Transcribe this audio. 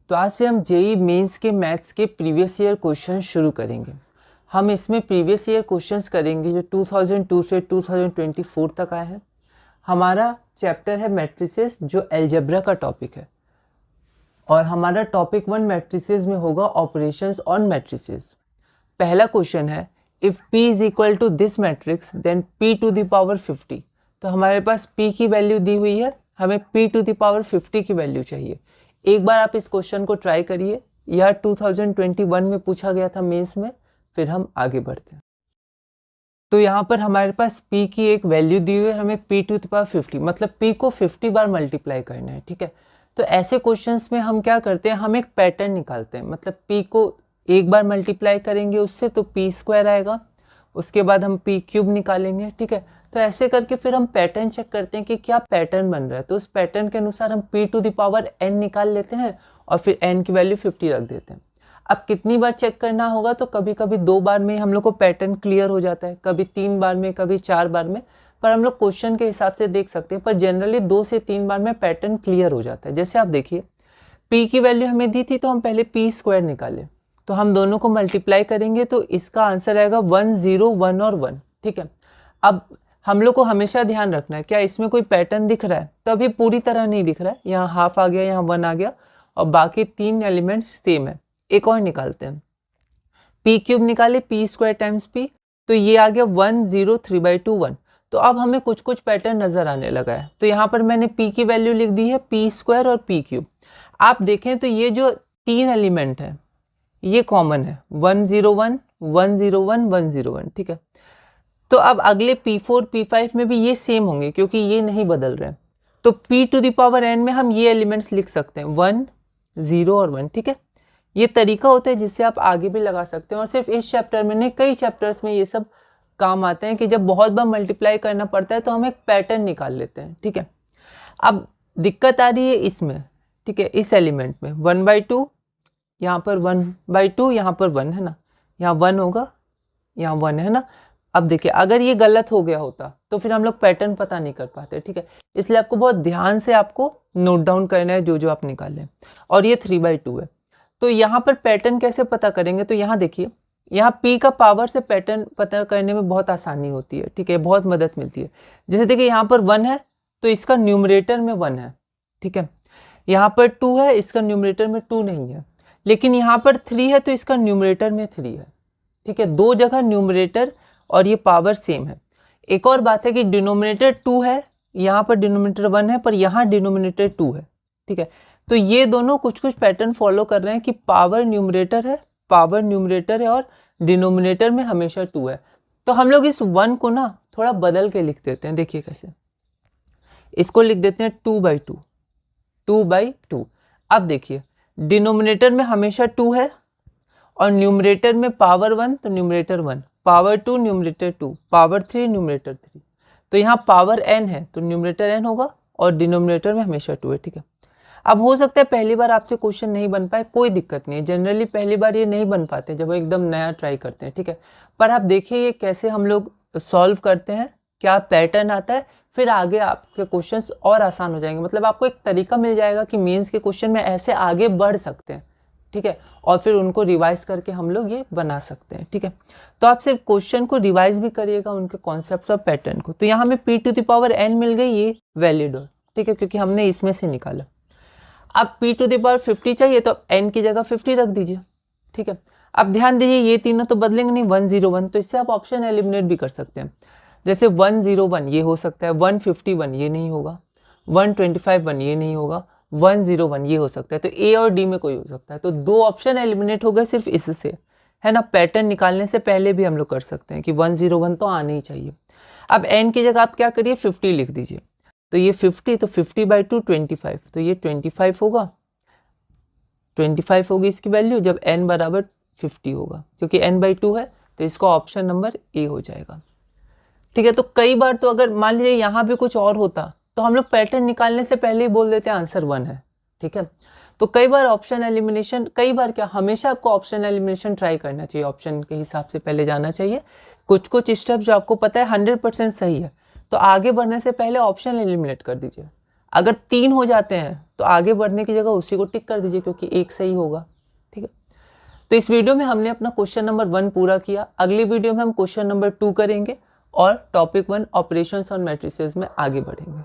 तो आज से हम जेईई मेंस के मैथ्स के प्रीवियस ईयर क्वेश्चन शुरू करेंगे। हम इसमें प्रीवियस ईयर क्वेश्चंस करेंगे जो 2002 से 2024 तक आए हैं। हमारा चैप्टर है मैट्रिसेस जो अलजेब्रा का टॉपिक है और हमारा टॉपिक 1 मैट्रिसेस में होगा ऑपरेशंस ऑन मैट्रिसेस। पहला क्वेश्चन है if p is equal to this matrix then p to the power 50। तो हमारे पास p की वैल्यू दी हुई है, हमें p टू द पावर 50 की वैल्यू चाहिए। एक बार आप इस क्वेश्चन को ट्राई करिए, यह 2021 में पूछा गया था मेंस में। फिर हम आगे बढ़ते हैं। तो यहाँ पर हमारे पास p की एक वैल्यू दी हुई है, हमें p टू द पावर 50 मतलब p को 50 बार मल्टीप्लाई करना है। ठीक है, तो ऐसे क्वेश्चंस में हम क्या करते हैं, हम एक पैटर्न निकालते हैं। मतलब p को एक बार मल्टीप्लाई करेंगे उससे तो p स्क्वायर आएगा, उसके बाद हम p क्यूब निकालेंगे। ठीक है, तो ऐसे करके फिर हम पैटर्न चेक करते हैं कि क्या पैटर्न बन रहा है। तो उस पैटर्न के अनुसार हम p to the power n निकाल लेते हैं और फिर n की वैल्यू 50 रख देते हैं। अब कितनी बार चेक करना होगा, तो कभी कभी 2 बार में हम लोग को पैटर्न क्लियर हो जाता है, कभी 3 बार में, कभी 4 बार में, पर हम लोग क्वेश्चन के हिसाब से देख सकते हैं। पर जनरली 2 से 3 बार में पैटर्न क्लियर हो जाता है। जैसे आप देखिए p की वैल्यू हमें दी थी तो हम पहले p स्क्वायर निकाले, तो हम दोनों को मल्टीप्लाई करेंगे तो इसका आंसर आएगा 1 0 1 और 1। ठीक है, अब हम लोग को हमेशा ध्यान रखना है क्या इसमें कोई पैटर्न दिख रहा है, तो अभी पूरी तरह नहीं दिख रहा है। यहाँ हाफ आ गया, यहाँ 1 आ गया और बाकी 3 एलिमेंट्स सेम है। एक और निकालते हैं, p क्यूब निकाले, p स्क्वायर टाइम्स p, तो ये आ गया 1 0 3/2 1। तो अब हमें कुछ कुछ पैटर्न नजर आने लगा है। तो यहाँ पर मैंने p की वैल्यू लिख दी है p स्क्वायर और p क्यूब। आप देखें तो ये जो 3 एलिमेंट है ये कॉमन है, 1 0 1 1 0 1 1 0 1। ठीक है, तो अब अगले p4 p5 में भी ये सेम होंगे क्योंकि ये नहीं बदल रहे हैं। तो p to the power n में हम ये एलिमेंट्स लिख सकते हैं 1 0 और 1। ठीक है, ये तरीका होता है जिससे आप आगे भी लगा सकते हैं और सिर्फ इस चैप्टर में नहीं, कई चैप्टर्स में ये सब काम आते हैं कि जब बहुत बार मल्टीप्लाई करना पड़ता है तो हम एक पैटर्न निकाल लेते हैं। ठीक है, अब दिक्कत आ रही है इसमें। ठीक है, इस एलिमेंट में 1/2, यहाँ पर 1/2, यहाँ पर 1 है ना, यहाँ 1 होगा, यहाँ 1 है ना। अब देखिए अगर ये गलत हो गया होता तो फिर हम लोग पैटर्न पता नहीं कर पाते। ठीक है, इसलिए आपको बहुत ध्यान से आपको नोट डाउन करना है जो जो आप निकालें। और ये 3/2 है, तो यहाँ पर पैटर्न कैसे पता करेंगे, तो यहाँ देखिए यहाँ p का पावर से पैटर्न पता करने में बहुत आसानी होती है। ठीक है, बहुत मदद मिलती है। जैसे देखिए यहाँ पर 1 है तो इसका न्यूमरेटर में 1 है। ठीक है, यहाँ पर 2 है, इसका न्यूमरेटर में 2 नहीं है, लेकिन यहाँ पर 3 है तो इसका न्यूमरेटर में 3 है। ठीक है, 2 जगह न्यूमरेटर और ये पावर सेम है। एक और बात है कि डिनोमिनेटर 2 है, यहाँ पर डिनोमिनेटर 1 है, पर यहाँ डिनोमिनेटर 2 है। ठीक है, तो ये दोनों कुछ कुछ पैटर्न फॉलो कर रहे हैं कि पावर न्यूमरेटर है और डिनोमिनेटर में हमेशा 2 है। तो हम लोग इस 1 को ना थोड़ा बदल के लिख देते हैं। देखिए कैसे, इसको लिख देते हैं 2/2। अब देखिए डिनोमिनेटर में हमेशा 2 है और न्यूमरेटर में पावर 1 तो numerator 1, power 2 numerator 2, power 3 numerator 3। तो यहाँ पावर n है तो न्यूमरेटर n होगा और डिनोमिनेटर में हमेशा 2 है। ठीक है, अब हो सकता है पहली बार आपसे क्वेश्चन नहीं बन पाए, कोई दिक्कत नहीं है। जनरली पहली बार ये नहीं बन पाते जब एकदम नया ट्राई करते हैं। ठीक है, पर आप देखिए ये कैसे हम लोग सॉल्व करते हैं, क्या पैटर्न आता है, फिर आगे आपके क्वेश्चंस और आसान हो जाएंगे। मतलब आपको एक तरीका मिल जाएगा कि मेंस के क्वेश्चन में ऐसे आगे बढ़ सकते हैं। ठीक है, और फिर उनको रिवाइज करके हम लोग ये बना सकते हैं। ठीक है, तो आप सिर्फ क्वेश्चन को रिवाइज भी करिएगा, उनके कॉन्सेप्ट्स और पैटर्न को। तो यहाँ हमें p to the power n मिल गई, ये वैलिड हो। ठीक है, क्योंकि हमने इसमें से निकाला। अब p टू द पावर 50 चाहिए तो n की जगह 50 रख दीजिए। ठीक है, अब ध्यान दीजिए ये तीनों तो बदलेंगे नहीं, 1 0 1, तो इससे आप ऑप्शन एलिमिनेट भी कर सकते हैं। जैसे 1 0 1 ये हो सकता है, 151 ये नहीं होगा, 125 1 ये नहीं होगा, 1 0 1 ये हो सकता है। तो a और d में कोई हो सकता है। तो 2 ऑप्शन एलिमिनेट हो गए सिर्फ इससे, है ना। पैटर्न निकालने से पहले भी हम लोग कर सकते हैं कि 1 0 1 तो आना ही चाहिए। अब n की जगह आप क्या करिए, 50 लिख दीजिए। तो ये 50, तो 50/2 25, तो ये 25 होगा, 25 होगी इसकी वैल्यू जब n बराबर 50 होगा, क्योंकि n/2 है तो इसका ऑप्शन नंबर a हो जाएगा। ठीक है, तो कई बार तो अगर मान लीजिए यहाँ भी कुछ और होता तो हम लोग पैटर्न निकालने से पहले ही बोल देते हैं आंसर 1 है। ठीक है, तो कई बार ऑप्शन एलिमिनेशन, कई बार क्या, हमेशा आपको ऑप्शन एलिमिनेशन ट्राई करना चाहिए, ऑप्शन के हिसाब से पहले जाना चाहिए। कुछ कुछ स्टेप जो आपको पता है 100% सही है तो आगे बढ़ने से पहले ऑप्शन एलिमिनेट कर दीजिए। अगर 3 हो जाते हैं तो आगे बढ़ने की जगह उसी को टिक कर दीजिए, क्योंकि एक सही होगा। ठीक है, तो इस वीडियो में हमने अपना क्वेश्चन नंबर 1 पूरा किया। अगली वीडियो में हम क्वेश्चन नंबर 2 करेंगे और टॉपिक 1 ऑपरेशंस ऑन मैट्रिसेस में आगे बढ़ेंगे।